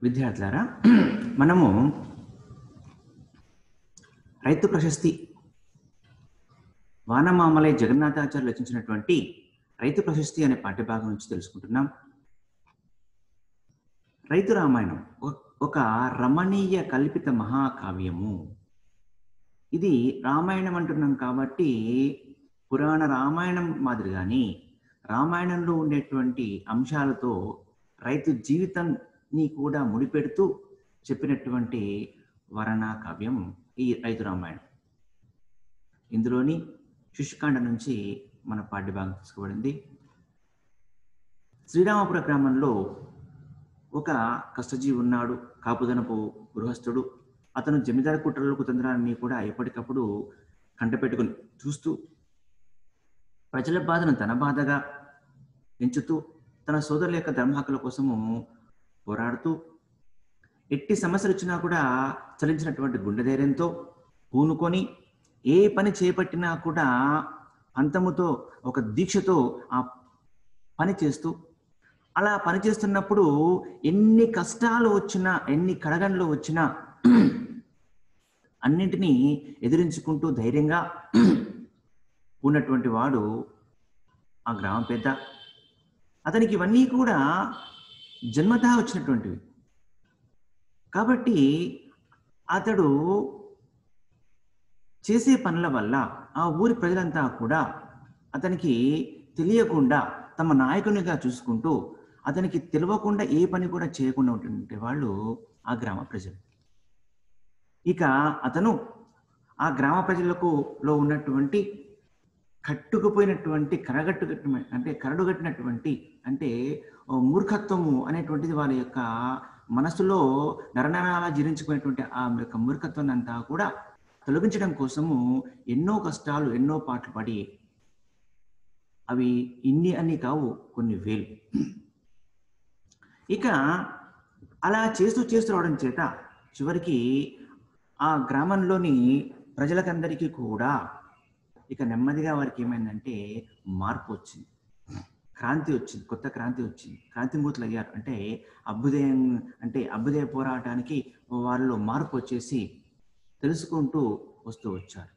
విద్యార్థులారా, మనము రైతు ప్రశస్తి వానమామలై జగన్నాథాచార్యులు రచించినటువంటి రైతు ప్రశస్తి అనే పాఠ్యభాగం నుంచి తెలుసుకుంటున్నాం. రైతు రామాయణం ఒక రమణీయ కల్పిత మహాకావ్యము. ఇది రామాయణం అంటున్నాం కాబట్టి పురాణ రామాయణం మాదిరిగాని రామాయణంలో ఉండేటువంటి అంశాలతో రైతు జీవితాన్ని కూడా ముడిపెడుతూ చెప్పినటువంటి వర్ణనా కావ్యం ఈ రైతు రామాయణం. ఇందులోని శిశుకాండ నుంచి మన పాఠ్యభాగం తీసుకోబడింది. శ్రీరామపుర గ్రామంలో ఒక కష్టజీవి ఉన్నాడు, కాపుదనపు గృహస్థుడు. అతను జమీదారు కుట్రలు కుతంత్రాన్ని కూడా ఎప్పటికప్పుడు కంటపెట్టుకుని చూస్తూ ప్రజల బాధను తన బాధగా ఎంచుతూ తన సోదరుల యొక్క ధర్మ హక్కుల కోసము పోరాడుతూ ఎట్టి సమస్యలు వచ్చినా కూడా చలించినటువంటి గుండె ధైర్యంతో పూనుకొని ఏ పని చేపట్టినా కూడా అంతముతో ఒక దీక్షతో ఆ పని చేస్తూ అలా పనిచేస్తున్నప్పుడు ఎన్ని కష్టాలు వచ్చినా ఎన్ని కడగండ్లు వచ్చినా అన్నింటినీ ఎదిరించుకుంటూ ధైర్యంగా ఉన్నటువంటి వాడు ఆ గ్రామం పెద్ద. అతనికి ఇవన్నీ కూడా జన్మతః వచ్చినటువంటివి కాబట్టి అతడు చేసే పనుల వల్ల ఆ ఊరి ప్రజలంతా కూడా అతనికి తెలియకుండా తమ నాయకునిగా చూసుకుంటూ అతనికి తెలియకుండా ఏ పని కూడా చేయకుండా ఉంటుంటే వాళ్ళు ఆ గ్రామ ప్రజలు. ఇక అతను ఆ గ్రామ ప్రజలకు లో ఉన్నటువంటి కట్టుకుపోయినటువంటి కరడుగట్టినటువంటి అంటే మూర్ఖత్వము అనేటువంటిది వాళ్ళ యొక్క మనసులో నరనరాలా జీర్ణించుకునేటువంటి ఆ యొక్క మూర్ఖత్వాన్ని అంతా కూడా తొలగించడం కోసము ఎన్నో కష్టాలు ఎన్నో పాటలు పడి, అవి ఇన్ని అన్ని కావు, కొన్ని వేలు. ఇక అలా చేస్తూ రావడం చేత చివరికి ఆ గ్రామంలోని ప్రజలకందరికీ కూడా ఇక నెమ్మదిగా వారికి ఏమైందంటే మార్పు వచ్చింది, క్రాంతి వచ్చింది, కొత్త క్రాంతి వచ్చింది, క్రాంతిమూర్తులు అయ్యారు. అంటే అభ్యుదయ పోరాటానికి వాళ్ళలో మార్పు వచ్చేసి తెలుసుకుంటూ వస్తూ వచ్చారు.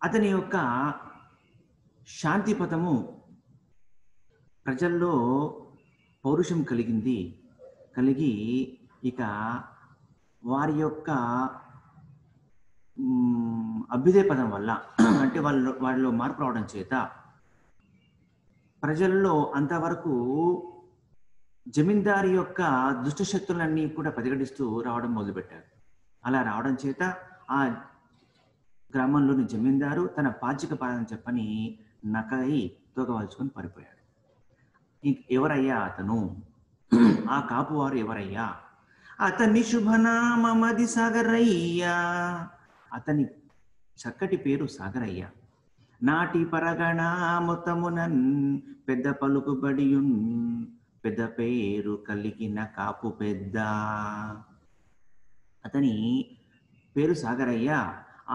అతని యొక్క శాంతి పథము ప్రజల్లో పౌరుషం కలిగి ఇక వారి యొక్క అభ్యుదయ పదం వల్ల అంటే వాళ్ళలో మార్పు రావడం చేత ప్రజల్లో అంతవరకు జమీందారి యొక్క దుష్టశక్తులన్నీ కూడా ప్రతిఘటిస్తూ రావడం మొదలుపెట్టారు. అలా రావడం చేత ఆ గ్రామంలోని జమీందారు తన పాచిక పాలన చెప్పని నకై తోగవాల్చుకొని పారిపోయాడు. ఎవరయ్యా అతను? ఆ కాపువారు ఎవరయ్యా? అతని శుభనామది సాగరయ్యా. అతని చక్కటి పేరు సాగరయ్య. నాటి పరగణ మొత్తమునన్ పెద్ద పలుకుబడియున్ పెద్ద పేరు కలిగిన కాపు పెద్ద. అతని పేరు సాగరయ్య.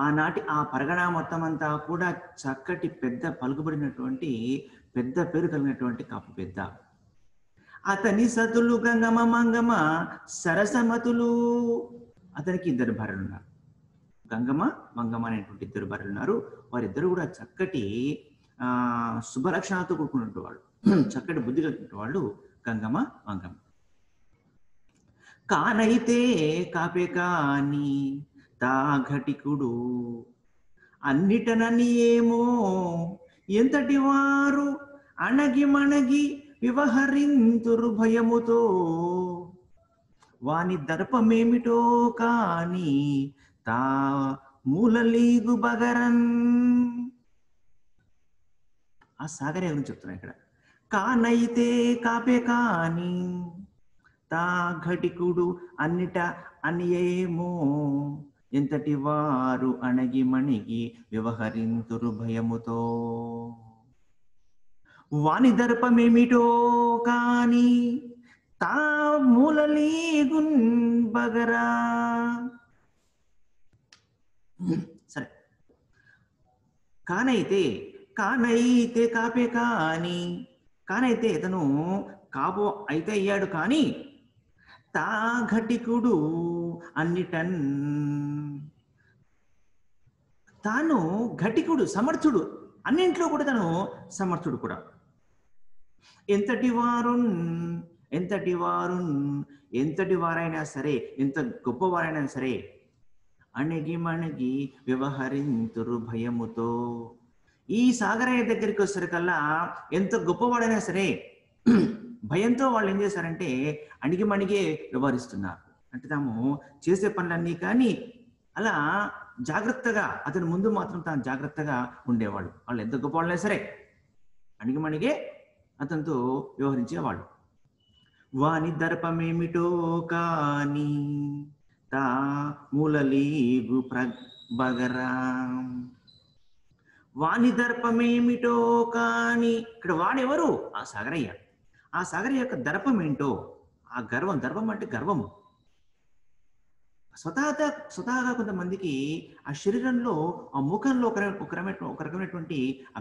ఆనాటి ఆ పరగణ మొత్తం అంతా కూడా చక్కటి పెద్ద పలుకుబడినటువంటి పెద్ద పేరు కలిగినటువంటి కాపు పెద్ద. అతని సతులు గంగమ మంగమ సరసమతులు. అతనికి ఇద్దరు భార్యలు ఉన్నారు, గంగమ మంగమ అనేటువంటి ఇద్దరు భార్యలు ఉన్నారు. వారిద్దరు కూడా చక్కటి శుభలక్షణాలతో కూడుకున్నటువంటి వాళ్ళు, చక్కటి బుద్ధి కలిగిన వాళ్ళు గంగమ మంగమ. కానైతే కాపే కాని తా ఘటికుడు అన్నిటనని ఏమో ఎంతటి వారు అణగి మణగి వ్యవహరింతురు భయముతో. వాని దర్పమేమిటో కాని తా మూలలీగు బగరన్. ఆ సాగరే గురించి చెప్తున్నా ఇక్కడ. కానైతే కాపే కాని తా ఘటికుడు అన్నిట అని ఏమో ఎంతటి వారు అణగి మణిగి వ్యవహరింతురు భయముతో. వాని దర్పమేమిటో కాని తా మూలలీగున్ బగరా. సరే, కానైతే కాపే కాని కానైతే ఇతను కాపు అయితే అయ్యాడు కానీ తా ఘటికుడు అన్నిటన్, తాను ఘటికుడు సమర్థుడు, అన్నింట్లో కూడా తను సమర్థుడు కూడా. ఎంతటి వారున్ ఎంతటి వారున్ ఎంతటి వారైనా సరే, ఎంత గొప్పవారైనా సరే అణిగి మణిగి వ్యవహరింతురు భయముతో. ఈ సాగరయ్య దగ్గరికి వచ్చేసరికల్లా ఎంత గొప్పవాడైనా సరే భయంతో వాళ్ళు ఏం చేశారంటే అణిగి మణిగే వ్యవహరిస్తున్నారు. అంటే తాము చేసే పనులన్నీ కానీ అలా జాగ్రత్తగా, అతని ముందు మాత్రం తాను జాగ్రత్తగా ఉండేవాళ్ళు. వాళ్ళు ఎంత గొప్పవాళ్ళైనా సరే అణిగి మణిగే అతనితో వ్యవహరించేవాళ్ళు. వాని దర్పమేమిటో కాని తా మూలలీగు బగరా. వాని దర్పమేమిటో కాని, ఇక్కడ వాడెవరు? ఆ సాగరయ్య. ఆ సాగరయ్య యొక్క దర్పం ఏంటో, ఆ గర్వం, దర్పం అంటే గర్వము. స్వతహాగా కొంతమందికి ఆ శరీరంలో, ఆ ముఖంలో ఒక రకమైనటువంటి ఆ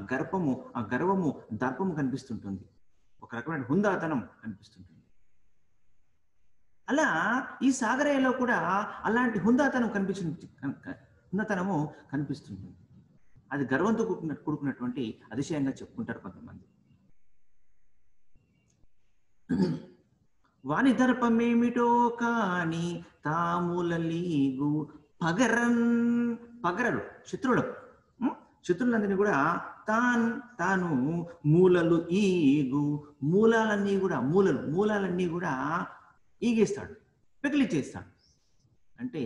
గర్వము దర్పము కనిపిస్తుంటుంది, ఒక రకమైన హుందాతనం కనిపిస్తుంటుంది. అలా ఈ సాగరయ్యలో కూడా అలాంటి హుందాతనము కనిపిస్తుంది. అది గర్వంతో కూడుకున్నటువంటి అతిశయంగా చెప్పుకుంటారు కొంతమంది. వాని దర్పమేమిటో కాని తాములలీగు పగరరు శత్రువులందరినీ కూడా తాను మూలలు ఈగు, మూలాలన్నీ కూడా ఈగేస్తాడు, పెకిలిచ్చేస్తాడు. అంటే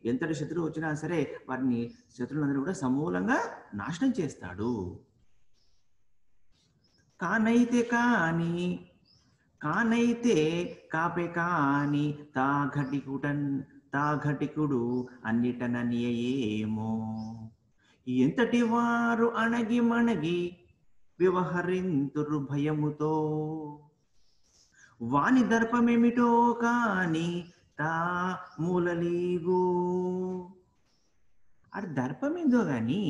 ఎంతటి శత్రువు వచ్చినా సరే వారిని, శత్రువులందరూ కూడా సమూలంగా నాశనం చేస్తాడు. కానైతే కాపే కాని తా ఘటికుడు అన్నిటననియేమో. ఎంతటి వారు అణగి మణగి వ్యవహరింతురు భయముతో. వాని దర్పమేమిటో కాని తా మూలలీగు. అది దర్పమేందో గాని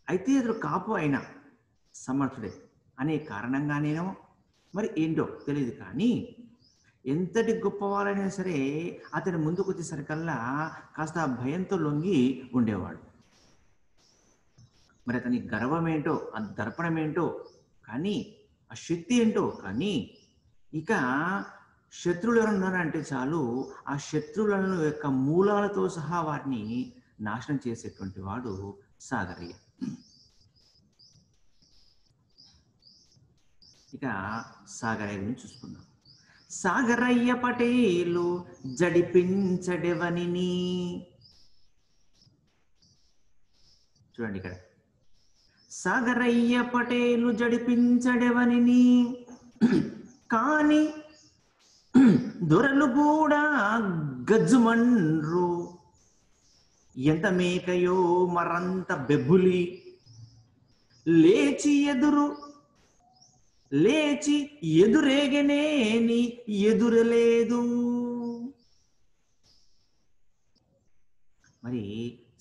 అయితే అతడు కాపు అయినా సమర్థుడే అనే కారణంగానేనో మరి ఏంటో తెలియదు, కానీ ఎంతటి గొప్పవారైనా సరే అతని ముందుకు వచ్చేసరికల్లా కాస్త భయంతో లొంగి ఉండేవాడు. మరి అతని గర్వం ఏంటో, ఆ దర్పణం ఏంటో, కానీ ఆ శక్తి ఏంటో, కానీ ఇక శత్రువులు ఎవరున్నారంటే చాలు ఆ శత్రువులను యొక్క మూలాలతో సహా వారిని నాశనం చేసేటువంటి వాడు సాగరయ్య. ఇక సాగరయ్య గురించి చూసుకుందాం. సాగరయ్య పటేలు జడిపించడెవనిని. చూడండి ఇక్కడ, సాగరయ్య పటేలు జడిపించడెవనిని కాని దొరలు కూడా గజ్జుమన్రు. ఎంత మేకయో మరంత బెబ్బులి లేచి ఎదురేగనేని ఎదురలేదు. మరి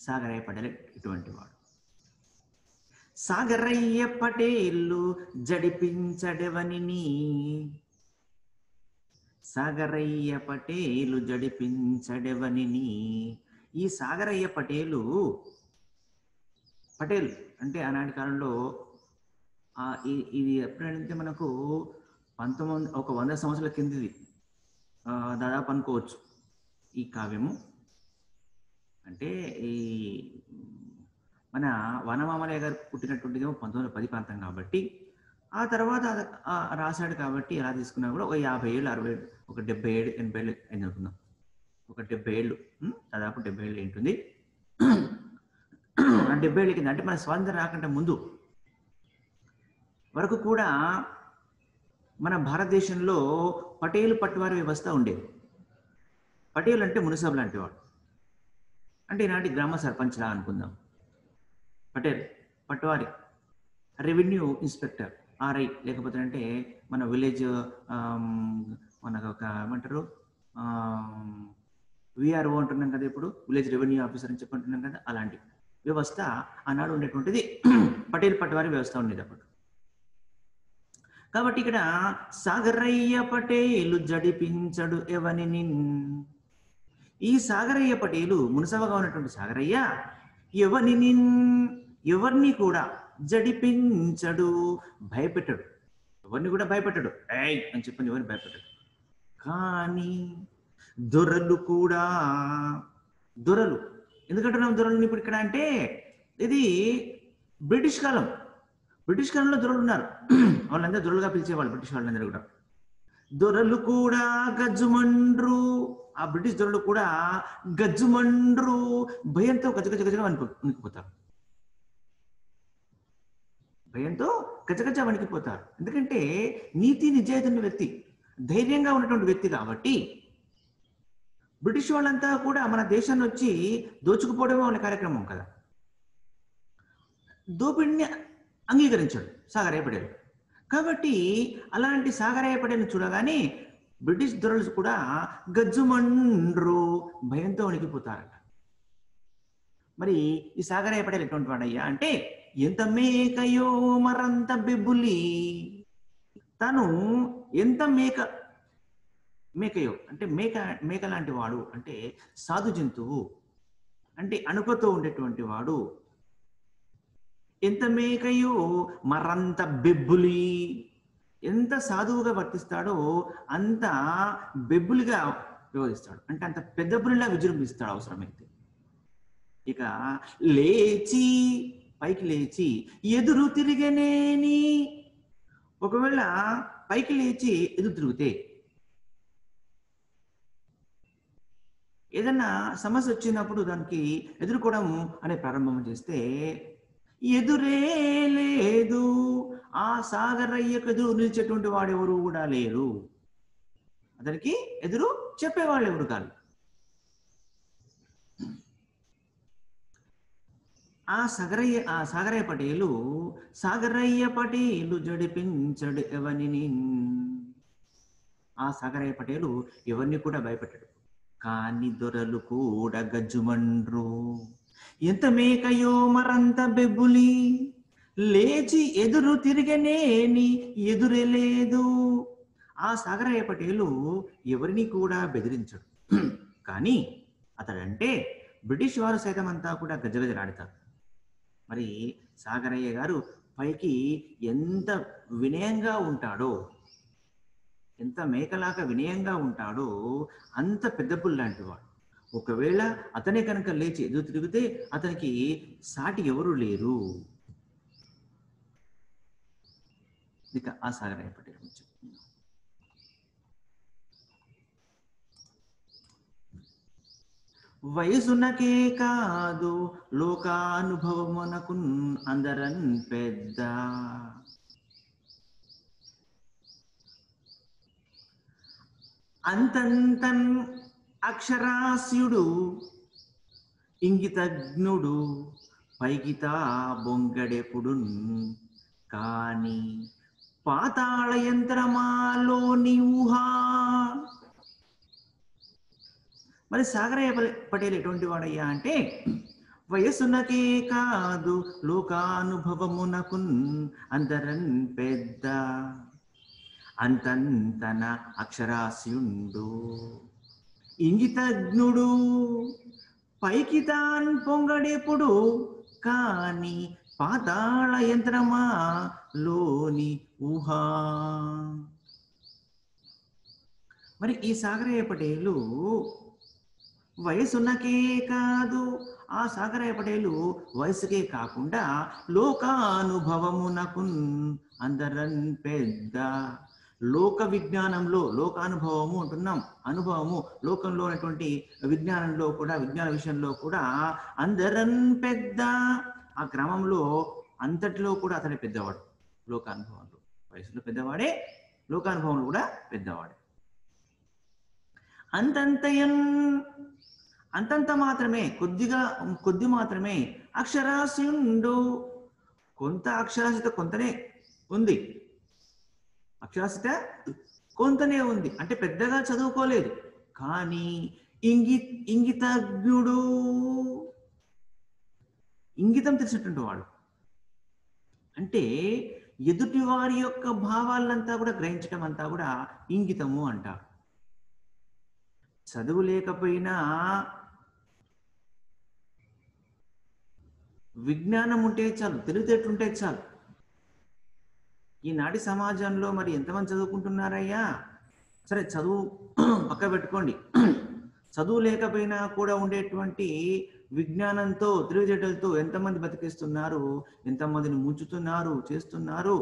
సాగరయ్య పటేల్ ఇటువంటి వాడు. సాగరయ్య పటేలు జడిపించడెవనిని, సాగరయ్య పటేలు జడిపించడెవనిని. ఈ సాగరయ్య పటేలు అంటే ఆనాటి కాలంలో ఇది ఎప్పుడంటే మనకు 100 సంవత్సరాల కిందది దాదాపు అనుకోవచ్చు ఈ కావ్యము. అంటే ఈ మన వనమామలయ్య గారు పుట్టినటువంటిదేమో 1910 ప్రాంతం కాబట్టి, ఆ తర్వాత రాశాడు కాబట్టి ఎలా తీసుకున్నా కూడా ఒక 50 ఏళ్ళు 60 ఏళ్ళు, ఒక 70 ఏళ్ళు 80 ఏళ్ళు అయింది అనుకుందాం. ఒక 70 ఏళ్ళు, దాదాపు 70 ఏళ్ళు ఏంటుంది. ఆ 70 ఏళ్ళ కింద అంటే మన స్వాతంత్రం రాకంటే ముందు వరకు కూడా మన భారతదేశంలో పటేలు పట్టువారి వ్యవస్థ ఉండేది. పటేలు అంటే మునిసబ్ లాంటి వాడు, అంటే ఈనాటి గ్రామ సర్పంచ్లా అనుకుందాం. పటేల్ పట్టువారి, రెవెన్యూ ఇన్స్పెక్టర్ ఆర్ఐ, లేకపోతే అంటే మన విలేజ్ మనకు ఒక ఏమంటారు విఆర్ఓ అంటున్నాం కదా, ఇప్పుడు విలేజ్ రెవెన్యూ ఆఫీసర్ అని చెప్పుకుంటున్నాం కదా, అలాంటి వ్యవస్థ ఆనాడు ఉండేటువంటిది పటేల్ పట్టువారి వ్యవస్థ ఉండేది అప్పుడు. కాబట్టి ఇక్కడ సాగరయ్య పటేలు జడిపించడు ఎవనిని. ఈ సాగరయ్య పటేలు మునసవగా ఉన్నటువంటి సాగరయ్య ఎవరిని ఎవరిని కూడా జడిపించడు, భయపెట్టడు. ఎవరిని కూడా భయపెట్టడు. ఏయ్ అని చెప్పని ఎవరిని భయపెట్టడు. కానీ దొరలు కూడా, దొరలు ఎందుకంటున్నాం దొరలు ఇప్పుడు ఇక్కడ అంటే ఇది బ్రిటిష్ కాలం. బ్రిటిష్ కాలంలో దొరలు ఉన్నారు. వాళ్ళందరూ దొరలుగా పిలిచేవాళ్ళు బ్రిటిష్ వాళ్ళందరూ కూడా. దొరలు కూడా గజ్జుమండ్రు, ఆ బ్రిటిష్ దొరలు కూడా గజ్జుమండ్రు, భయంతో గజగజగజగా వణికిపోతారు. భయంతో గజగజ వణికిపోతారు. ఎందుకంటే నీతి నిజాయితీ ఉన్న వ్యక్తి, ధైర్యంగా ఉన్నటువంటి వ్యక్తి కాబట్టి. బ్రిటిష్ వాళ్ళంతా కూడా మన దేశాన్ని వచ్చి దోచుకుపోవడమే వాళ్ళ కార్యక్రమం కదా. దోపిడిని అంగీకరించాడు సాగరయ్య పటేల్. కాబట్టి అలాంటి సాగరయ్య పటేల్ని చూడగానే బ్రిటిష్ దొరలు కూడా గజ్జుమండ్రు, భయంతో వణికిపోతారట. మరి ఈ సాగరయ్య పటేల్ ఎటువంటి వాడయ్యా అంటే, ఎంత మేకయో మరంత బెబ్బులి. తను ఎంత మేకయో అంటే మేక లాంటి వాడు, అంటే సాధు జంతువు, అంటే అణుకతో ఉండేటువంటి వాడు. ఎంత మేకయో మరంత బెబ్బులి, ఎంత సాధువుగా వర్తిస్తాడో అంత బెబ్బులిగా వ్యవహరిస్తాడు, అంటే అంత పెద్ద బులిలా విజృంభిస్తాడు అవసరమైతే. ఇక లేచి పైకి లేచి ఎదురు తిరిగనేని, ఒకవేళ పైకి లేచి ఎదురు తిరిగితే, ఏదన్నా సమస్య వచ్చినప్పుడు దానికి ఎదుర్కోవడం అనే ప్రారంభం చేస్తే ఎదురే లేదు. ఆ సాగరయ్యకు ఎదురు నిలిచేటువంటి వాడెవరు కూడా లేరు, అతనికి ఎదురు చెప్పేవాళ్ళు ఎవరు కాదు. ఆ సాగరయ్య పటేలు జడిపించడు ఎవరిని. ఆ సాగరయ్య పటేలు ఎవరిని కూడా భయపెట్టడు. కానీ దొరలు కూడా గజ్జుమండ్రు, ఎంత మేకయో మరంత బెబ్బులి. లేచి ఎదురు తిరిగనేని ఎదురే లేదు. ఆ సాగరయ్య పటేలు ఎవరిని కూడా బెదిరించడు. కానీ అతడంటే బ్రిటిష్ వారు సైతం అంతా కూడా గజగజలాడతారు. మరి సాగరయ్య గారు పైకి ఎంత వినయంగా ఉంటాడో, ఎంత మేకలాగా వినయంగా ఉంటాడో అంత పెద్ద పుల్లాంటి వాడు. ఒకవేళ అతనే కనుక లేచి ఎదురు తిరిగితే అతనికి సాటి ఎవరు లేరు. ఇక ఆ సాగరయ్య పటేల్ గురించి వయసునకే కాదు లోకానుభవమునకు అందరన్ పెద్ద. అంతంతన్ అక్షరాస్యుడు ఇంగితజ్ఞుడు పైకితా బొంగడెప్పుడు. కాని పాతాళ యంత్రమాలోని ఊహా. మరి సాగరయ్య పటేల్ ఎటువంటి వాడయ్యా అంటే, వయసునకే కాదు లోకానుభవమునకు అందరన్ పెద్ద. అంతంతన అక్షరాస్యుండు ఇంగితజ్ఞుడు పైకి తాన్ పొంగడెప్పుడు. కాని పాతాళ యంత్రమా లోని ఊహా. మరి ఈ సాగరయ్య పటేలు వయసునకే కాదు, ఆ సాగరయ్య పటేలు వయసుకే కాకుండా లోకానుభవమునకు అందరన్ పెద్ద. లోక విజ్ఞానంలో, లోకానుభవము అంటున్నాం, అనుభవము లోకంలో ఉన్నటువంటి విజ్ఞానంలో కూడా, విజ్ఞాన విషయంలో కూడా అందరన్ పెద్ద. ఆ క్రమంలో అంతటిలో కూడా అతనే పెద్దవాడు. లోకానుభవంలో వయసులో పెద్దవాడే, లోకానుభవంలో కూడా పెద్దవాడే. అంతంత మాత్రమే, కొద్ది మాత్రమే అక్షరాస్యుండు. కొంత అక్షరాస్యత కొంతనే ఉంది, అక్షరాస్యత కొంతనే ఉంది, అంటే పెద్దగా చదువుకోలేదు. కానీ ఇంగితజ్ఞుడు, ఇంగితం తెలిసినటువంటి వాడు. అంటే ఎదుటి వారి యొక్క భావాలంతా కూడా గ్రహించడం అంతా కూడా ఇంగితము అంటారు. చదువు లేకపోయినా విజ్ఞానం ఉంటే చాలు, తెలివితేటలుంటే చాలు. ఈనాటి సమాజంలో మరి ఎంతమంది చదువుకుంటున్నారయ్యా? సరే, చదువు పక్క పెట్టుకోండి. చదువు లేకపోయినా కూడా ఉండేటువంటి విజ్ఞానంతో, తెలివితేటలతో ఎంతమంది బతికిస్తున్నారు, ఎంతమందిని ముంచుతున్నారు, చేస్తున్నారు,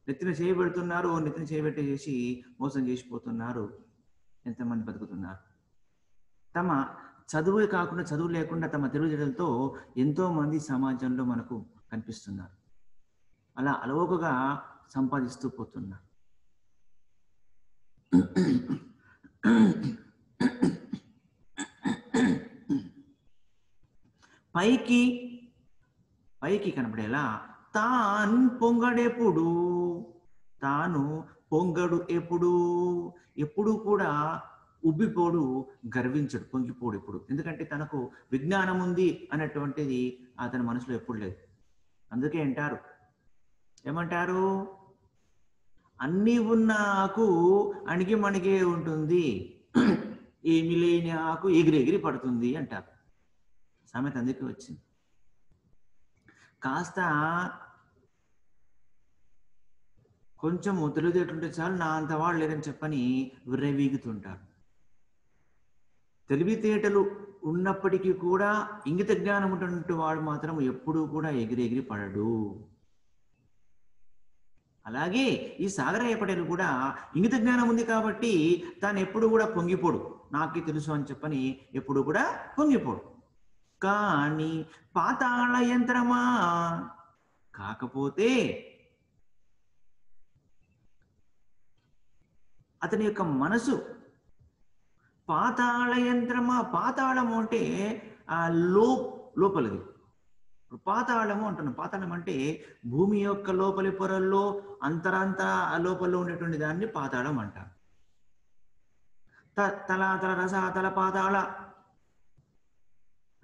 నెత్తిన చేయబెడుతున్నారు, నెత్తిన చేయబెట్టేసి మోసం చేసిపోతున్నారు, ఎంతమంది బతుకుతున్నారు. తమ చదువు కాకుండా, చదువు లేకుండా తమ తెలివితేటలతో ఎంతో మంది సమాజంలో మనకు కనిపిస్తున్నారు. అలా అలవోకగా సంపాదిస్తూ పోతున్నారు. పైకి కనపడేలా తాను పొంగడెప్పుడు, తాను పొంగడు ఎప్పుడు, ఎప్పుడు కూడా ఉబ్బిపోడు, గర్వించడు, పొంగిపోడు ఎప్పుడు. ఎందుకంటే తనకు విజ్ఞానం ఉంది అనేటువంటిది అతని మనసులో ఎప్పుడు లేదు. అందుకే అంటారు, ఏమంటారు? అన్నీ ఉన్న ఆకు అణిగి మణిగే ఉంటుంది, ఏమి లేని ఆకు ఎగిరెగిరి పడుతుంది అంటారు. సామెత అందుకే వచ్చింది. కాస్త కొంచెం తెలివితేటలుంటే చాలు, నా అంత వాడు లేదని చెప్పని విర్రవీగుతుంటారు. తెలివితేటలు ఉన్నప్పటికీ కూడా ఇంగిత జ్ఞానం ఉన్నటువంటి వాడు మాత్రం ఎప్పుడూ కూడా ఎగిరి పడడు. అలాగే ఈ సాగరయ్య పటేల్ కూడా ఇంగిత జ్ఞానం ఉంది కాబట్టి తాను ఎప్పుడు కూడా పొంగిపోడు, నాకే తెలుసు అని చెప్పని ఎప్పుడు కూడా పొంగిపోడు. కానీ పాతాళ యంత్రమా, కాకపోతే అతని యొక్క మనసు పాతాళ యంత్రమా. పాతాళము అంటే ఆ లోపలిది. పాతాళము అంటున్నాం. పాతాళం అంటే భూమి యొక్క లోపలి పొరల్లో అంతరంతా లోపల ఉండేటువంటి దాన్ని పాతాళం అంటారు. తల రస తల పాతాళ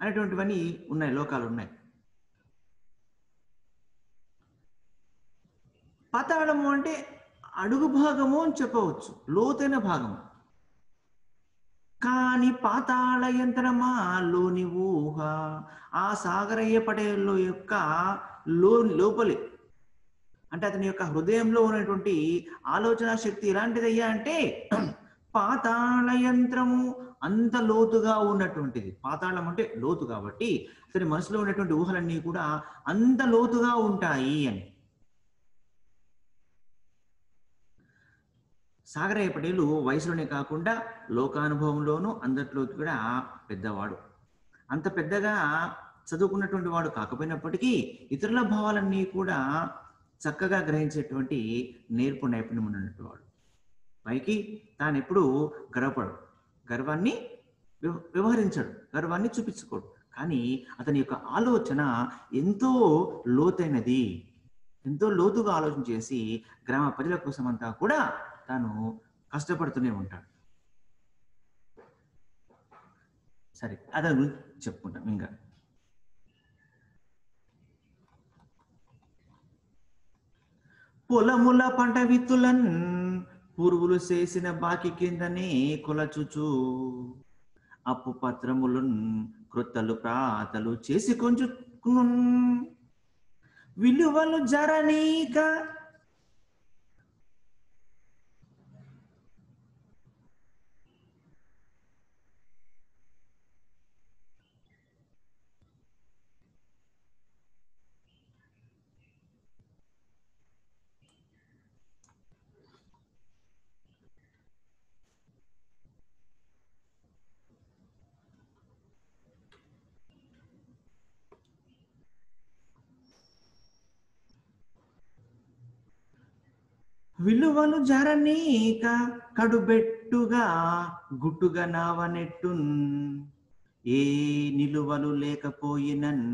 అనేటువంటివన్నీ ఉన్నాయి, లోకాలు ఉన్నాయి. పాతాళము అంటే అడుగు భాగము అని చెప్పవచ్చు, లోతైన భాగము. కానీ పాతాళ యంత్రమా లోని ఊహ, ఆ సాగరయ్య పటేల్ యొక్క లోపలి అంటే అతని యొక్క హృదయంలో ఉన్నటువంటి ఆలోచన శక్తి ఎలాంటిదయ్యా అంటే పాతాళ యంత్రము, అంత లోతుగా ఉన్నటువంటిది. పాతాళం అంటే లోతు కాబట్టి అతని మనసులో ఉన్నటువంటి ఊహలన్నీ కూడా అంత లోతుగా ఉంటాయి అని. సాగరయ్య పటేలు వయసులోనే కాకుండా లోకానుభవంలోనూ అందరిలోకి కూడా పెద్దవాడు. అంత పెద్దగా చదువుకున్నటువంటి వాడు కాకపోయినప్పటికీ ఇతరుల భావాలన్నీ కూడా చక్కగా గ్రహించేటువంటి నేర్పు నైపుణ్యం ఉన్నటువంటి వాడు. పైకి తాను ఎప్పుడు గర్వపడు, గర్వాన్ని వ్యవహరించడు, గర్వాన్ని చూపించుకోడు. కానీ అతని యొక్క ఆలోచన ఎంతో లోతైనది, ఎంతో లోతుగా ఆలోచన చేసి గ్రామ ప్రజల కోసం అంతా కూడా తాను కష్టపడుతూనే ఉంటాడు. సరే, అతని గురించి చెప్పుకుంటాం. ఇంకా పొలముల పంట విత్తులన్ పురుగులు చేసిన బాకి కిందనే కొలచుచు, అప్పు పత్రములను క్రొత్తలు ప్రాతలు చేసి కొంచెం విలువలు జరనీక, విలువలు జరనీక కడుబెట్టుగా గుట్టుగా నావనెట్టున్, ఏ నిలువలు లేకపోయినన్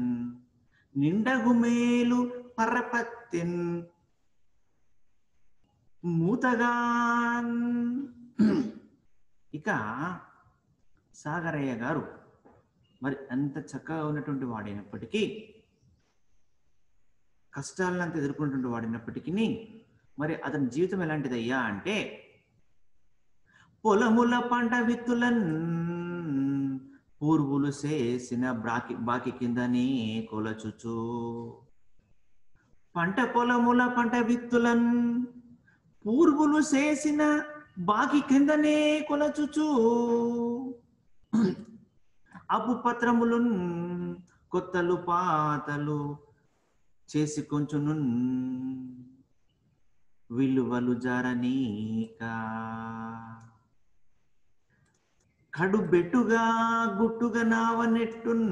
నిండగు మేలు పర్రపత్తిన్ మూతగా. ఇక సాగరయ్య గారు మరి అంత చక్కగా ఉన్నటువంటి వాడైనప్పటికీ కష్టాలంతా ఎదుర్కొంటుంటే వాడినప్పటికీ మరి అతని జీవితం ఎలాంటిదయ్యా అంటే, పొలముల పంట విత్తులన్ పూర్వులు చేసిన బాకి కిందనే కొలచుచు. పొలముల పంట విత్తులన్ పూర్వులు చేసిన బాకి కిందనే కొలచుచు. అప్పు పత్రములు కొత్తలు పాతలు చేసి కొంచెం విలువలు జారనీక. కడు బెట్టుగా గుట్టుగా నావనెట్టున్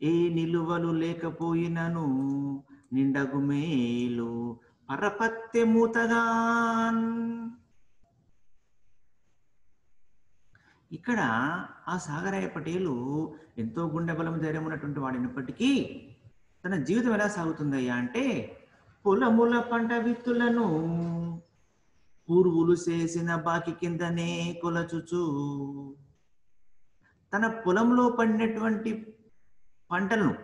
ఏ నిలువలు లేకపోయినను నిండగు మేలు పరపత్తె మూతగాన్. ఇక్కడ ఆ సాగరయ్య పటేలు ఎంతో గుండె బలం ధైర్యం ఉన్నటువంటి వాడినప్పటికీ తన జీవితం ఎలా సాగుతుందయ్యా అంటే, పొలముల పంట విత్తులను పూర్వులు చేసిన బాకి కిందనే కొలచుచు. తన పొలంలో పడినటువంటి పంటలను,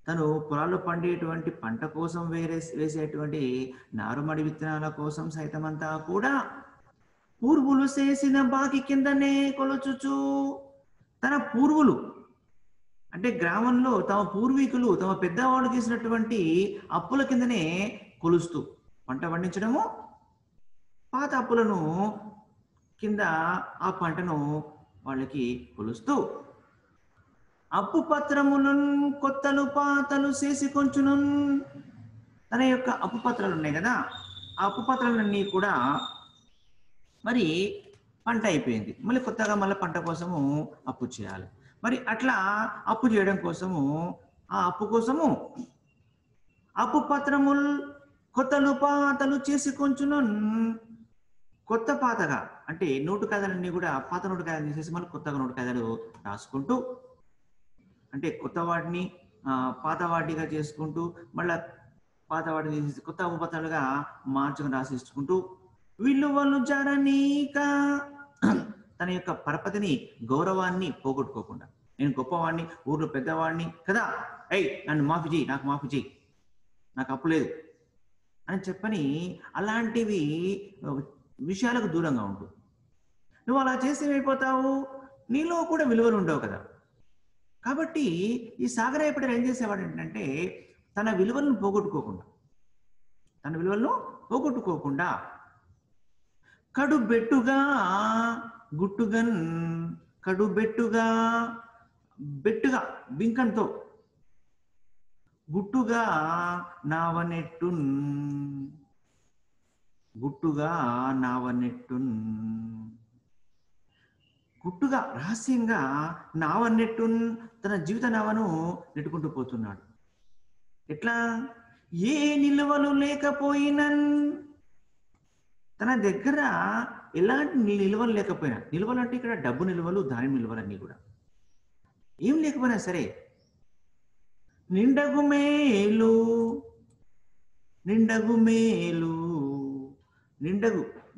తను పొలాల్లో పండేటువంటి పంట కోసం వేసేటువంటి నారుమడి విత్తనాల కోసం సైతమంతా కూడా పూర్వులు చేసిన బాకి కిందనే కొలచుచు. తన పూర్వులు అంటే గ్రామంలో తమ పూర్వీకులు తమ పెద్దవాళ్ళు చేసినటువంటి అప్పుల కిందనే కొలుస్తూ పంట పండించడము, పాత అప్పులను కింద ఆ పంటను వాళ్ళకి కొలుస్తూ, అప్పు పత్రములను కొత్తలు పాతలు చేసి కొంచెం తన యొక్క అప్పు పత్రాలు ఉన్నాయి కదా, ఆ అప్పు పత్రాలన్నీ కూడా మరి పంట అయిపోయింది, మళ్ళీ కొత్తగా మళ్ళీ పంట కోసము అప్పు చేయాలి. మరి అట్లా అప్పు చేయడం కోసము ఆ అప్పు కోసము అప్పు పత్రములు కొత్తలు పాతలు చేసి కొంచెం కొత్త పాతగా అంటే నోటు కాయలన్నీ కూడా పాత నోటు కాయలు తీసేసి మళ్ళీ కొత్తగా నోటు కాయలు రాసుకుంటూ, అంటే కొత్త వాటిని పాత వాటిగా చేసుకుంటూ మళ్ళీ పాత వాటిని తీసేసి కొత్త అప్పు పత్రాలుగా మార్చుకుని రాసిచ్చుకుంటూ, విలువలు జరనీక తన యొక్క పరపతిని గౌరవాన్ని పోగొట్టుకోకుండా, నేను గొప్పవాడిని, ఊర్లో పెద్దవాడిని కదా, నన్ను మాఫీ చేయి, నాకు మాఫీ చేయి, నాకు అప్పు లేదు అని చెప్పని అలాంటివి విషయాలకు దూరంగా ఉంటూ, నువ్వు అలా చేసి ఏమైపోతావు, నీలో కూడా విలువలు ఉండవు కదా. కాబట్టి ఈ సాగరయ్య పటేల్ ఏం చేసేవాడు ఏంటంటే, తన విలువలను పోగొట్టుకోకుండా కడుబెట్టుగా గుట్టుగన్, కడుబెట్టుగా బెట్టుగా బింకంతో గుట్టుగా నావనెట్టున్, గుట్టుగా రహస్యంగా నావన్నెట్టున్ తన జీవిత నావను నెట్టుకుంటూ పోతున్నాడు. ఎట్లా? ఏ నిలువలు లేకపోయినన్, తన దగ్గర ఎలాంటి నిల్వలు లేకపోయినా, నిల్వలు అంటే ఇక్కడ డబ్బు నిల్వలు, ధాన్యం నిల్వలన్నీ కూడా ఏం లేకపోయినా సరే, నిండగు మేలు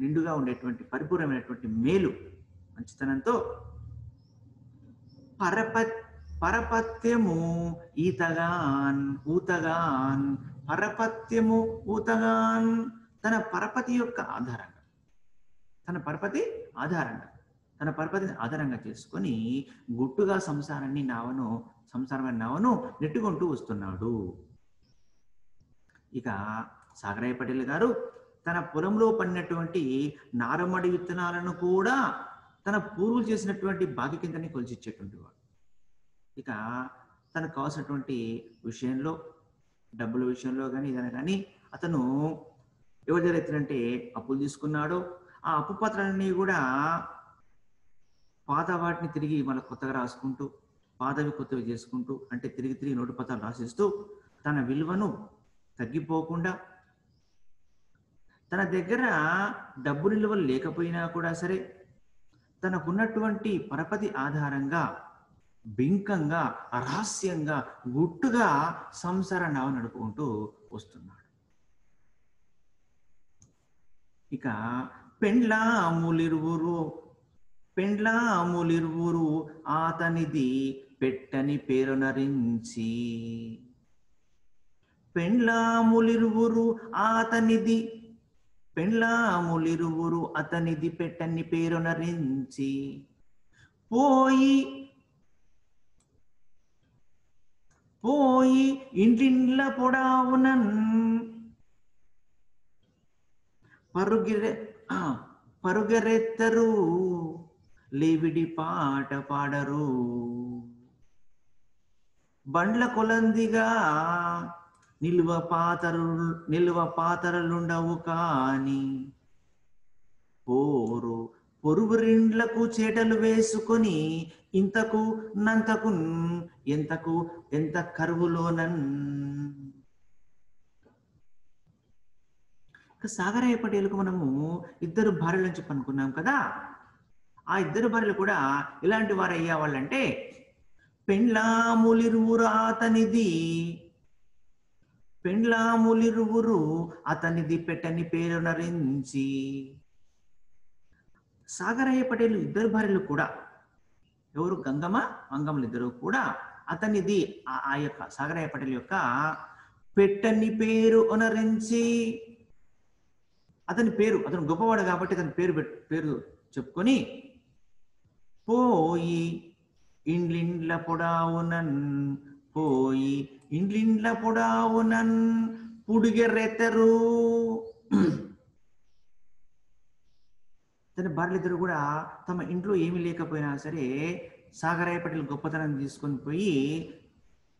నిండుగా ఉండేటువంటి పరిపూర్ణమైనటువంటి మేలు మంచితనంతో పరపత్యము ఊతగాన్ తన పరపతి యొక్క ఆధారంగా, తన పరపతిని ఆధారంగా చేసుకొని గుట్టుగా సంసారమైన నావను నెట్టుకుంటూ వస్తున్నాడు. ఇక సాగరయ్య పటేల్ గారు తన పొలంలో పడినటువంటి నారమడి విత్తనాలను కూడా తన పూర్వులు చేసినటువంటి బాకి కిందనే కొలిచిచ్చేటువంటి వాడు. ఇక తనకు కావాల్సినటువంటి విషయంలో, డబ్బుల విషయంలో కానీ ఏదైనా కానీ అతను ఎవరి దగ్గర ఎత్తునంటే అప్పులు తీసుకున్నాడో ఆ అప్పు పత్రాలన్నీ కూడా పాత వాటిని తిరిగి మళ్ళీ కొత్తగా రాసుకుంటూ, పాతవి కొత్తవి చేసుకుంటూ, అంటే తిరిగి నోటు పత్రాలు రాసిస్తూ తన విలువను తగ్గిపోకుండా, తన దగ్గర డబ్బు నిల్వలు లేకపోయినా కూడా సరే తనకున్నటువంటి పరపతి ఆధారంగా బింకంగా రహస్యంగా గుట్టుగా సంసార నావ నడుపుకుంటూ వస్తున్నాడు. ఇక పెండ్లాములిరువురు అతనిది పెట్టని పేరునరించి పెండ్లాములిరువురు అతనిది పెట్టని పేరునరించి పోయి ఇంటిండ్ల పొడావునన్ పరుగెరెత్తరు లేవిడి పాట పాడరు. బండ్ల కొలందిగా నిలువ పాతరలుండవు కాని పొరుగురిండ్లకు చేటలు వేసుకొని ఇంతకు నంతకు ఎంత కరువులోనన్. సాగరయ్య పటేలుకు మనము ఇద్దరు భార్యలను చెప్పి అనుకున్నాం కదా. ఆ ఇద్దరు భార్యలు కూడా ఇలాంటి వారు అయ్యే వాళ్ళంటే పెండ్లాములిరువురు అతనిది పెట్టని పేరునరించి. సాగరయ్య పటేలు ఇద్దరు భార్యలు కూడా ఎవరు గంగమ్మ మంగమ్మలు ఇద్దరు కూడా అతనిది ఆ యొక్క సాగరయ్య పటేల్ యొక్క పెట్టని పేరు అనరించి అతని పేరు అతను గొప్పవాడు కాబట్టి అతని పేరు చెప్పుకొని పోయి ఇండ్లిండ్ల పొడావునన్ పుడిగెర్రెత్తరు. తన భార్యలిద్దరు కూడా తమ ఇంట్లో ఏమీ లేకపోయినా సరే సాగరయ్య పటేల్ గొప్పతనం తీసుకొని పోయి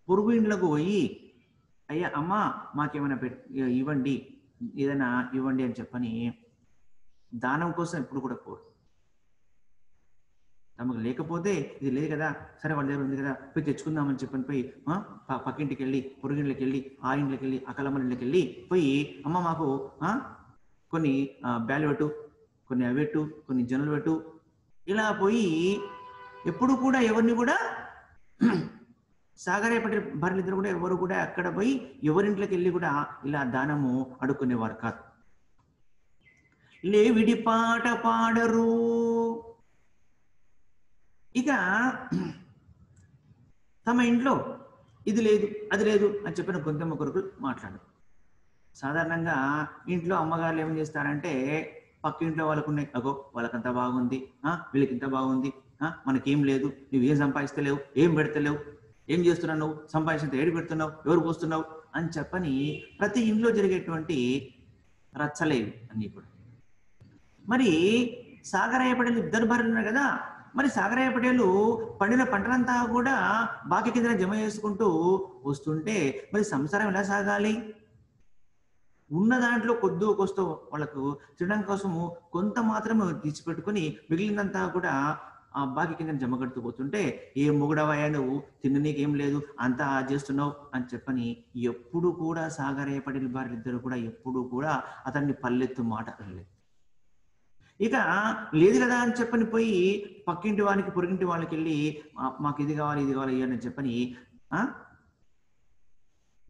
పొరుగు ఇండ్లకు పోయి అయ్యా అమ్మ మాకేమైనా ఇవ్వండి, ఏదైనా ఇవ్వండి అని చెప్పని దానం కోసం ఎప్పుడు కూడా పోరు. తమకు లేకపోతే ఇది లేదు కదా, సరే వాళ్ళ దగ్గర ఉంది కదా పోయి తెచ్చుకుందామని చెప్పని పోయి పక్కింటికి వెళ్ళి పొరుగింట్లోకి వెళ్ళి ఆ ఇంట్లోకి వెళ్ళి అక్కలమ్మల ఇంట్లోకి వెళ్ళి పోయి అమ్మ మాకు కొన్ని బ్యాలు పెట్టు, కొన్ని అవేట్టు, కొన్ని జొన్నలు పెట్టు, ఇలా పోయి ఎప్పుడు కూడా ఎవరిని కూడా సాగరయ్య పటేల్ భార్యలిద్దరు కూడా ఎవరు కూడా అక్కడ పోయి ఎవరింట్లోకి వెళ్ళి కూడా ఇలా దానము అడుక్కునేవారు కాదు. లేవిడి పాట పాడరు. ఇక తమ ఇంట్లో ఇది లేదు అది లేదు అని చెప్పిన గొంతెమ్మ కొరకు మాట్లాడు. సాధారణంగా ఇంట్లో అమ్మగారులు ఏం చేస్తారంటే పక్కింట్లో వాళ్ళకు ఉన్నాయి, అగో వాళ్ళకంత బాగుంది, వీళ్ళకి ఇంత బాగుంది, మనకేం లేదు, నువ్వు ఏం సంపాదిస్తలేవు, ఏం పెడతలేవు, ఏం చేస్తున్నావు, నువ్వు సంపాదించినంత ఏడు పెడుతున్నావు, ఎవరు పోస్తున్నావు అని చెప్పని ప్రతి ఇంట్లో జరిగేటువంటి రచ్చలేవి అన్నీ కూడా. మరి సాగరయ్య పటేల్ ఇద్దరు భార్యలు ఉన్నారు కదా, మరి సాగరయ్య పటేలు పండిన పంటలంతా కూడా బాకీ కింద జమ చేసుకుంటూ వస్తుంటే మరి సంసారం ఎలా సాగాలి? ఉన్న దాంట్లో కొద్దు కొస్తో వాళ్ళకు తినడం కోసము కొంత మాత్రమే తీసిపెట్టుకుని మిగిలినంతా కూడా ఆ బాకీ కింద జమ కడుతూ పోతుంటే ఏ మొగుడవయ్యా నువ్వు, తిన్న నీకేం లేదు, అంతా చేస్తున్నావు అని చెప్పని ఎప్పుడు కూడా సాగరయ్య పటేల్ భార్యలిద్దరు కూడా ఎప్పుడు కూడా అతన్ని పల్లెత్తు మాట అనలేదు. ఇక లేదు కదా అని చెప్పని పోయి పక్కింటి వాళ్ళకి పొరుగింటి వాళ్ళకి వెళ్ళి మాకు ఇది కావాలి ఇది కావాలి అని చెప్పని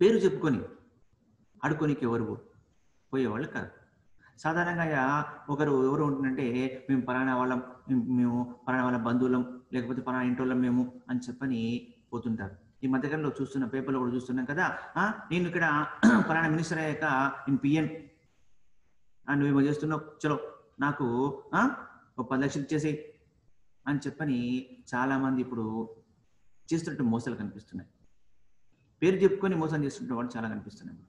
పేరు చెప్పుకొని ఆడుకోనికి ఎవరు పోయేవాళ్ళు కాదు. సాధారణంగా ఎవరు ఉంటుందంటే మేము పలానా వాళ్ళ బంధువులం, లేకపోతే పలానా ఇంటోళ్ళం మేము అని చెప్పని పోతుంటారు. ఈ మధ్యకాలంలో చూస్తున్న పేపర్లో కూడా చూస్తున్నాం కదా, నేను ఇక్కడ పలానా మినిస్టర్ అయ్యాక నేను పిఎన్ నువ్వేమో చేస్తున్నావు, చలో నాకు 10 లక్షలు ఇచ్చేసి అని చెప్పని చాలా మంది ఇప్పుడు చేస్తున్నట్టు మోసాలు కనిపిస్తున్నాయి. పేరు చెప్పుకొని మోసం చేస్తుంటే వాళ్ళు చాలా కనిపిస్తున్నాయి.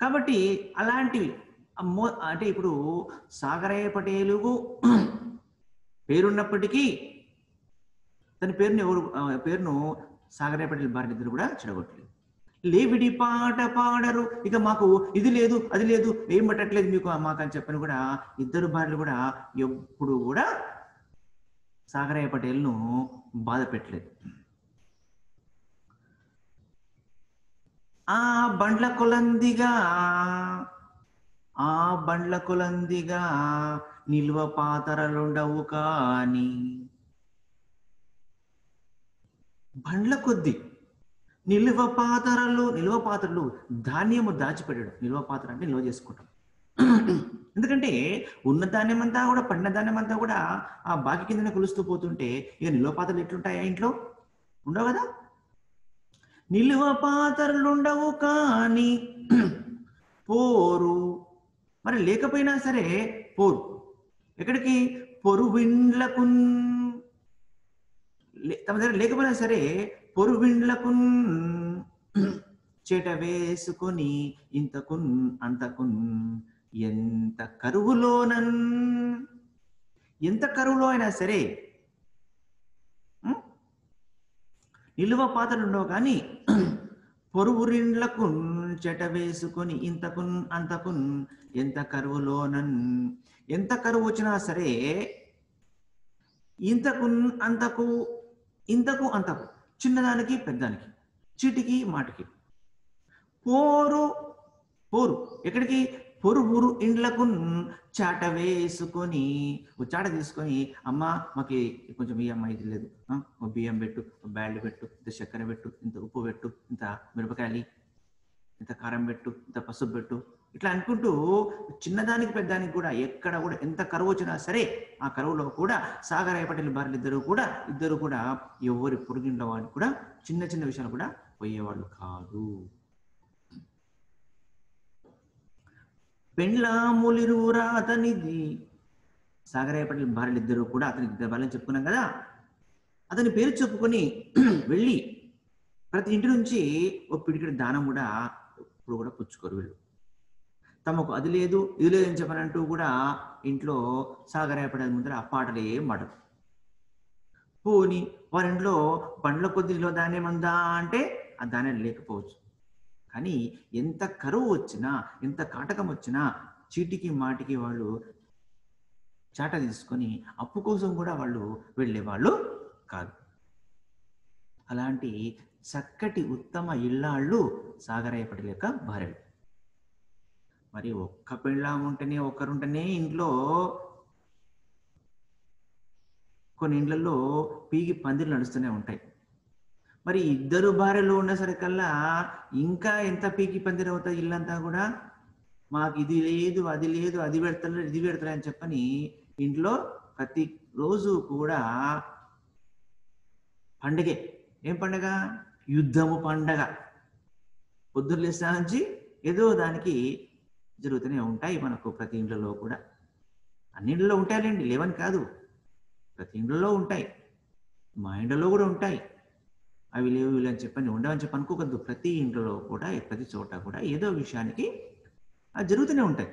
కాబట్టి అలాంటివి అంటే ఇప్పుడు సాగరయ్య పటేలుకు పేరున్నప్పటికీ తన పేరును సాగరయ్య పటేల్ భార్యలిద్దరు కూడా చెడగొట్టలేదు. లేవిడి పాట పాడరు. ఇక మాకు ఇది లేదు అది లేదు, ఏం పట్టట్లేదు మీకు మాకు అని చెప్పని కూడా ఇద్దరు భార్యలు కూడా ఎప్పుడు కూడా సాగరయ్య పటేల్ను బాధ పెట్టలేదు. ఆ బండ్ల కొలందిగా నిల్వ పాతరలుండవు కాని. బండ్ల కొద్ది నిల్వ పాత్రలు ధాన్యము దాచిపెట్టడం. నిల్వ పాత్ర అంటే నిల్వ చేసుకుంటాం. ఎందుకంటే ఉన్న ధాన్యం అంతా కూడా, పండిన ధాన్యం అంతా కూడా ఆ బాకి కిందనే కొలుస్తూ పోతుంటే ఇక నిల్వ పాత్రలు ఎట్లుంటాయా ఇంట్లో? ఉండవు కదా. నిలువ పాత్రలుండవు కానీ పోరు. మరి లేకపోయినా సరే పోరు. ఎక్కడికి? పొరువిండ్లకు. తమ దగ్గర లేకపోయినా సరే పొరువిండ్లకు చేట వేసుకొని ఇంతకున్ అంతకున్. ఎంత కరువులోనన్, ఎంత కరువులో అయినా సరే నిలువ పాత్రలు ఉండవు కానీ పొరువురిండ్లకు చెట వేసుకొని ఇంతకున్ అంతకున్. ఎంత కరువులోనన్, ఎంత కరువు వచ్చినా సరే ఇంతకున్ అంతకు, ఇంతకు అంతకు, చిన్నదానికి పెద్దానికి, చీటికి మాటికి. పోరు పోరు ఎక్కడికి? పొరువురు ఇండ్లకు చాట వేసుకొని, చాట తీసుకొని, అమ్మ మాకు కొంచెం బియ్యం ఇది లేదు, బియ్యం పెట్టు, బ్యాళ్ళు పెట్టు, ఇంత చక్కెర పెట్టు, ఇంత ఉప్పు పెట్టు, ఇంత మిరపకాయలు, ఇంత కారం పెట్టు, ఇంత పసుపు పెట్టు, ఇట్లా అనుకుంటూ చిన్నదానికి పెద్దానికి కూడా ఎక్కడ కూడా ఎంత కరువు వచ్చినా సరే ఆ కరువులో కూడా సాగరయ్య పటేల్ భార్యలు ఇద్దరు కూడా ఎవరి పొరుగిండ్ల వాళ్ళు కూడా చిన్న చిన్న విషయాలు కూడా పోయేవాళ్ళు కాదు. పెండ్లాములిరువురా అతనిది. సాగరయ్య పటేల్ భార్యలు ఇద్దరు కూడా అతనికి భార్యని చెప్పుకున్నాం కదా, అతని పేరు చెప్పుకొని వెళ్ళి ప్రతి ఇంటి నుంచి ఒక పిడికిడి దానం కూడా ఇప్పుడు కూడా పుచ్చుకోరు వీళ్ళు. తమకు అది లేదు ఇది లేదు అని చెప్పనంటూ కూడా ఇంట్లో సాగరయ్య పటేల్ ముందర అప్పాటలే మాటలు. పోని వారింట్లో బండ్ల కొద్దిలో ధాన్యం ఉందా అంటే ఆ ధాన్యం లేకపోవచ్చు. కానీ ఎంత కరువు వచ్చినా, ఎంత కాటకం వచ్చినా చీటికి మాటికి వాళ్ళు చాట తీసుకొని అప్పు కోసం కూడా వాళ్ళు వెళ్ళేవాళ్ళు కాదు. అలాంటి చక్కటి ఉత్తమ ఇళ్ళాళ్ళు సాగరయ్య పటేల్ యొక్క భార్యలు. మరి ఒక్క పెళ్ళాం ఉంటేనే, ఒక్కరుంటేనే ఇంట్లో కొన్ని ఇండ్లలో పీగి పందిర్లు నడుస్తూనే ఉంటాయి. మరి ఇద్దరు భార్యలు ఉండేసరికల్లా ఇంకా ఎంత పీకి పందిరి అవుతాయి ఇల్లంతా కూడా. మాకు ఇది లేదు, అది లేదు, అది పెడతలే, ఇది పెడతలే అని చెప్పని ఇంట్లో ప్రతి రోజు కూడా పండగే. ఏం పండగ? యుద్ధము పండగ. పొద్దున్న లేస్తా నుంచి ఏదో దానికి జరుగుతూనే ఉంటాయి మనకు ప్రతి ఇంట్లో కూడా. అన్ని ఇంట్లో ఉంటాయండి, లేవని కాదు, ప్రతి ఇంట్లో ఉంటాయి. మా ఇంట్లో కూడా ఉంటాయి. అవి లేవు ఇవి అని చెప్పని ఉండవని చెప్పి అనుకోవద్దు. ప్రతి ఇంట్లో కూడా ప్రతి చోట కూడా ఏదో విషయానికి అది జరుగుతూనే ఉంటాయి.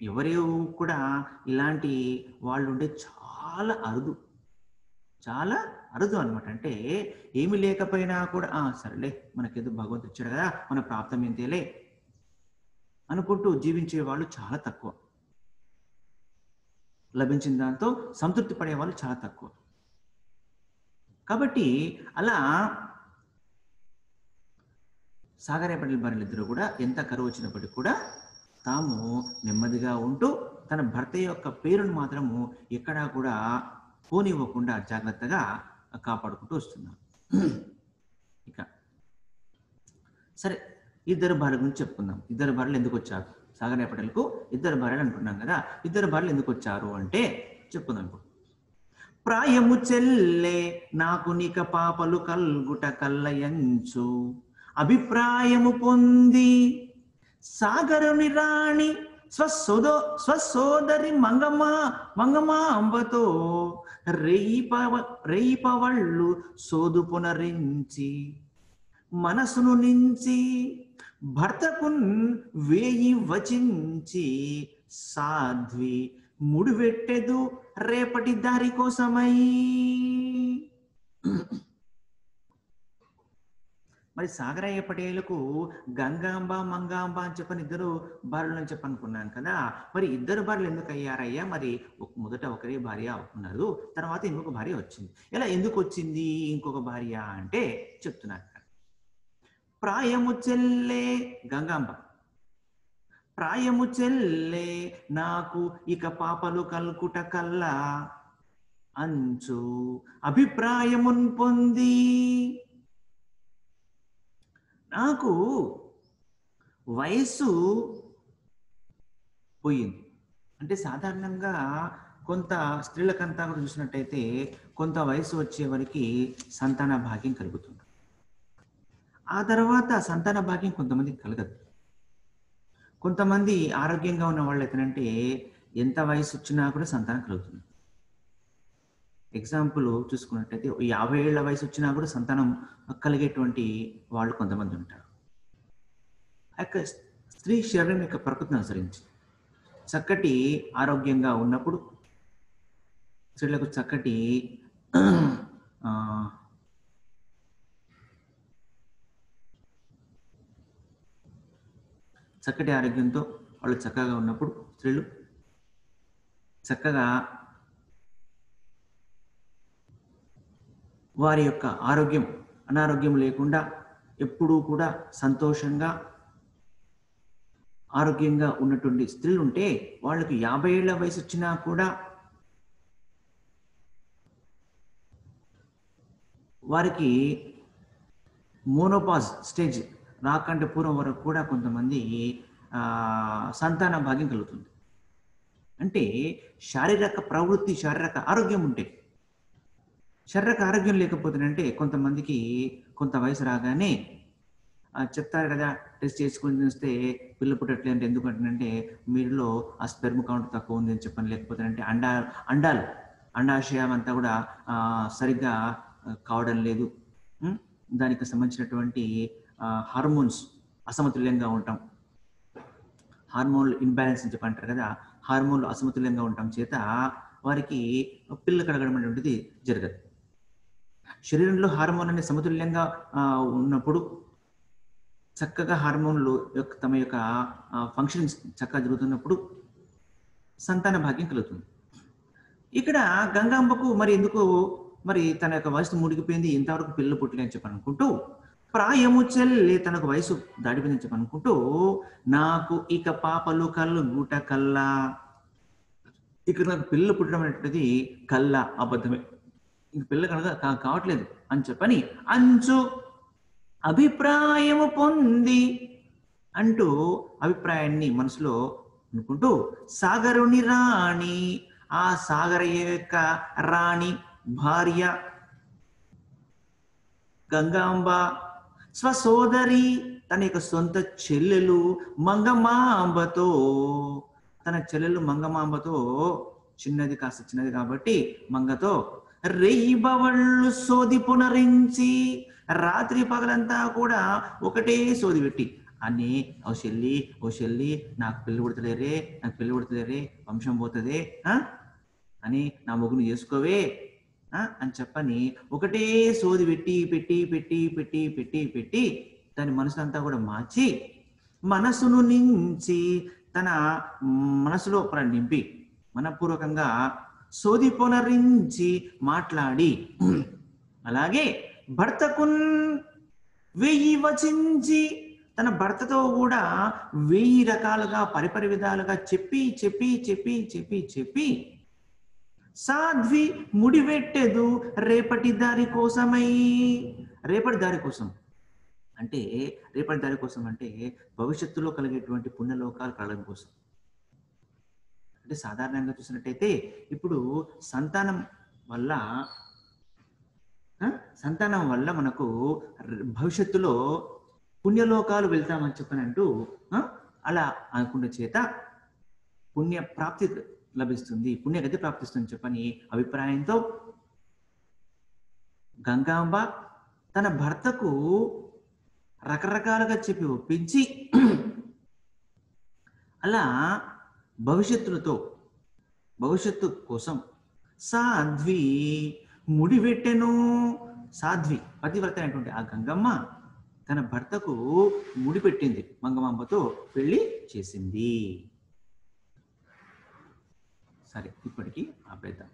ఎవరు కూడా ఇలాంటి వాళ్ళు ఉంటే చాలా అరుదు, చాలా అరుదు అనమాట. అంటే ఏమి లేకపోయినా కూడా సరేలే మనకేదో భగవంతుడు ఇచ్చాడు కదా, మన ప్రాప్తం ఏంతేలే అనుకుంటూ జీవించే వాళ్ళు చాలా తక్కువ. లభించిన దాంతో సంతృప్తి పడే వాళ్ళు చాలా తక్కువ. కాబట్టి అలా సాగరయ్య పటేల్ భార్యలు ఇద్దరు కూడా ఎంత కరువు వచ్చినప్పటికీ కూడా తాము నెమ్మదిగా ఉంటూ తన భర్త యొక్క పేరును మాత్రము ఎక్కడా కూడా పోనివ్వకుండా జాగ్రత్తగా కాపాడుకుంటూ వస్తున్నారు. ఇక సరే, ఇద్దరు భార్యల గురించి చెప్పుకుందాం. ఇద్దరు భార్యలు ఎందుకు వచ్చారు? సాగరయ్య పటేల్కు ఇద్దరు భార్యలు అంటున్నాం కదా, ఇద్దరు భార్యలు ఎందుకు వచ్చారు అంటే చెప్పుకుందాం. ఇప్పుడు ప్రాయము చెల్లె నాకు నిక పాపలు కల్గుట కల్లయంచు అభిప్రాయము పొంది సాగరుని రాణి స్వసోదరి మంగమాంబతో రేయిపవళ్ళు సోదు పునరించి మనసును నుంచి భర్తకున్ వేయి వచించి సాధ్వి ముడివెట్టెదు రేపటి దారి కోసమై. మరి సాగరయ్య పటేలకు గంగాంబ మంగాంబ అని చెప్పని ఇద్దరు భార్యలు అని చెప్పనుకున్నాను కదా. మరి ఇద్దరు భార్యలు ఎందుకు అయ్యారయ్యా? మరి మొదట ఒకరే భార్య ఉన్నారు, తర్వాత ఇంకొక భార్య వచ్చింది. ఎలా ఎందుకు వచ్చింది ఇంకొక భార్య అంటే చెప్తున్నాను. ప్రాయము చెల్లె గంగాంబ, ప్రాయము చెల్లె నాకు ఇక పాపలు కల్కుట కల్లా అంచు అభిప్రాయమున్ పొంది. నాకు వయస్సు పోయింది. అంటే సాధారణంగా కొంత స్త్రీలకంతా కూడా చూసినట్టయితే కొంత వయసు వచ్చే వరకు సంతాన భాగ్యం కలుగుతుంది. ఆ తర్వాత సంతాన భాగ్యం కొంతమందికి కలగదు. కొంతమంది ఆరోగ్యంగా ఉన్న వాళ్ళు ఎట్లంటే ఎంత వయసు వచ్చినా కూడా సంతానం కలుగుతుంది. ఎగ్జాంపుల్ చూసుకున్నట్టయితే 50 ఏళ్ల వయసు వచ్చినా కూడా సంతానం కలిగేటువంటి వాళ్ళు కొంతమంది ఉంటారు. ఆ యొక్క స్త్రీ శరీరం యొక్క ప్రకృతిని అనుసరించి చక్కటి ఆరోగ్యంగా ఉన్నప్పుడు స్త్రీలకు చక్కటి చక్కటి ఆరోగ్యంతో వాళ్ళు చక్కగా ఉన్నప్పుడు స్త్రీలు చక్కగా వారి యొక్క ఆరోగ్యం అనారోగ్యం లేకుండా ఎప్పుడూ కూడా సంతోషంగా ఆరోగ్యంగా ఉన్నటువంటి స్త్రీలు ఉంటే వాళ్ళకి 50 ఏళ్ల వయసు వచ్చినా కూడా వారికి మోనోపాజ్ స్టేజ్ రాకంటే పూర్వం వరకు కూడా కొంతమంది సంతాన భాగ్యం కలుగుతుంది. అంటే శారీరక ప్రవృత్తి, శారీరక ఆరోగ్యం ఉంటే, శారీరక ఆరోగ్యం లేకపోతేనంటే కొంతమందికి కొంత వయసు రాగానే చెప్తారు కదా, టెస్ట్ చేసుకుని చూస్తే పిల్ల పుట్టట్లే అంటే ఎందుకంటే మీరులో ఆ స్పెర్మ్ కౌంట్ తక్కువ ఉంది అని చెప్పని, లేకపోతే అంటే అండాశయం అంతా కూడా సరిగ్గా కావడం లేదు, దానికి సంబంధించినటువంటి హార్మోన్స్ అసమతుల్యంగా ఉంటాం, హార్మోన్లు ఇన్బ్యాలెన్స్ అని చెప్పి అంటారు కదా, హార్మోన్లు అసమతుల్యంగా ఉండటం చేత వారికి పిల్ల కలగడం అనేటువంటిది జరగదు. శరీరంలో హార్మోన్ అనేది సమతుల్యంగా ఉన్నప్పుడు చక్కగా హార్మోన్లు తమ యొక్క ఫంక్షన్స్ చక్కగా జరుగుతున్నప్పుడు సంతాన భాగ్యం కలుగుతుంది. ఇక్కడ గంగాంబకు మరి ఎందుకు మరి తన యొక్క వయసు ముడిగిపోయింది, ఇంతవరకు పిల్లలు పుట్టలే అని చెప్పి అనుకుంటూ, ప్రాయము చెల్లి తనకు వయసు దాటిపోయిందని చెప్పి అనుకుంటూ, నాకు ఇక పాపలు కళ్ళు గూట కల్లా, ఇక్కడ నాకు పిల్లలు పుట్టడం అనేటువంటిది కల్లా అబద్ధమే, ఇంక పిల్ల కనుక కావట్లేదు అని చెప్పని అంచు అభిప్రాయము పొంది అంటూ అభిప్రాయాన్ని మనసులో అనుకుంటూ, సాగరుని రాణి, ఆ సాగర యొక్క రాణి భార్య గంగాంబ స్వసోదరి తన యొక్క సొంత చెల్లెలు మంగమాంబతో, తన చెల్లెలు మంగమాంబతో, చిన్నది కాస్త చిన్నది కాబట్టి మంగతో రెయ్యబవళ్ళు సోది పునరించి, రాత్రి పగలంతా కూడా ఒకటే సోది పెట్టి, అన్నీ ఓ చెల్లి నాకు పెళ్లి పుడతలేరే వంశం పోతుంది అని, నా మొగుని చేసుకోవే అని చెప్పని ఒకటే సోది పెట్టి పెట్టి పెట్టి పెట్టి పెట్టి పెట్టి దాని మనసునంతా కూడా మార్చి, మనసును నుంచి తన మనసులో నింపి మనపూర్వకంగా సోది పునరించి మాట్లాడి, అలాగే భర్తకు 1000 వచించి తన భర్తతో కూడా 1000 రకాలుగా పరిపరి విధాలుగా చెప్పి చెప్పి చెప్పి చెప్పి చెప్పి సాధ్వి ముడివెట్టెదు రేపటి దారి కోసమై. రేపటి దారి కోసం అంటే భవిష్యత్తులో కలిగేటువంటి పుణ్యలోకాలు కలగడం కోసం. అంటే సాధారణంగా చూసినట్టయితే ఇప్పుడు సంతానం వల్ల మనకు భవిష్యత్తులో పుణ్యలోకాలు వెళ్తామని చెప్పని అంటూ అలా అనుకున్న చేత పుణ్య ప్రాప్తి లభిస్తుంది, పుణ్యగతి ప్రాప్తిస్తుంది చెప్పని అభిప్రాయంతో గంగాంబ తన భర్తకు రకరకాలుగా చెప్పి ఒప్పించి అలా భవిష్యత్తు కోసం సాధ్వి ముడిపెట్టెను. సాధ్వి పతివ్రత అయినటువంటి ఆ గంగమ్మ తన భర్తకు ముడిపెట్టింది, మంగమాంబతో పెళ్లి చేసింది. సరే, ఇప్పటికీ ఆపేద్దాం.